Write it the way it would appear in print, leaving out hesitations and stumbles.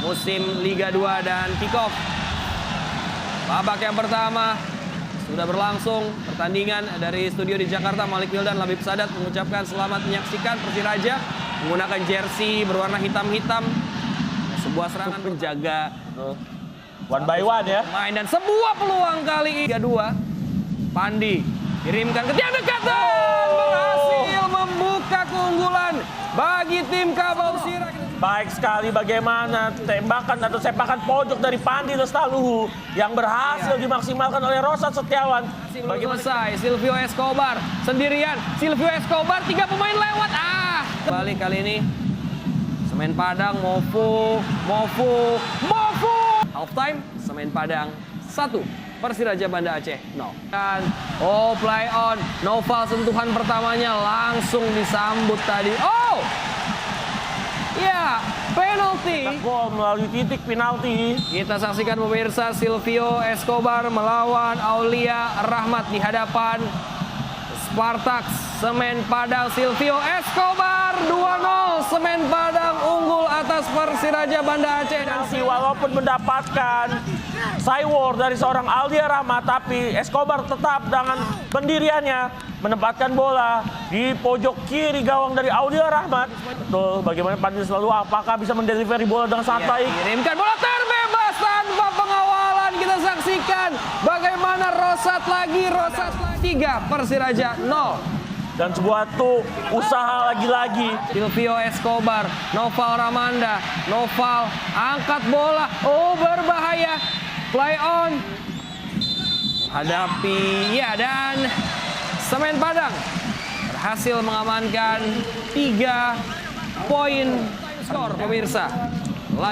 Musim Liga 2 dan kick-off. Babak yang pertama sudah berlangsung. Pertandingan dari studio di Jakarta, Malik Wildan, Labib Sadat mengucapkan selamat menyaksikan Persiraja menggunakan jersey berwarna hitam-hitam. Sebuah serangan menjaga one by one ya. Main dan sebuah peluang kali ini. Liga 2. Pandi kirimkan ke tiang dekat dan berhasil membuka keunggulan bagi tim Kabau Sirah. Baik sekali bagaimana tembakan atau sepakan pojok dari Pandi Lestaluhu yang berhasil dimaksimalkan oleh Rosat Setiawan. Bagaimana selesai, Silvio Escobar sendirian. Silvio Escobar, 3 pemain lewat. Balik kali ini. Semen Padang, Mofu. Half time, Semen Padang 1. Persiraja Banda Aceh 0. Dan play on. Noval sentuhan pertamanya langsung disambut tadi. Ya, penalti. Gol melalui titik penalti. Kita saksikan pemirsa, Silvio Escobar melawan Aulia Rahmat di hadapan Spartak Semen Padang. Silvio Escobar 2-0. Semen Padang unggul atas Persiraja Banda Aceh. Dan Walaupun mendapatkan sideward dari seorang Aulia Rahmat, tapi Escobar tetap dengan pendiriannya menempatkan bola di pojok kiri gawang dari Aulia Rahmat. Betul, bagaimana Pandi selalu apakah bisa mendelivery bola dengan sangat baik. Kirimkan bola terbebas tanpa pengawalan. Kita saksikan bagaimana Rosat 3, Persiraja 0. Dan sebuah usaha lagi-lagi. Silvio Escobar, Noval Ramanda. Noval angkat bola. Berbahaya. Play on. Hadapi, dan Semen Padang berhasil mengamankan 3 poin skor pemirsa.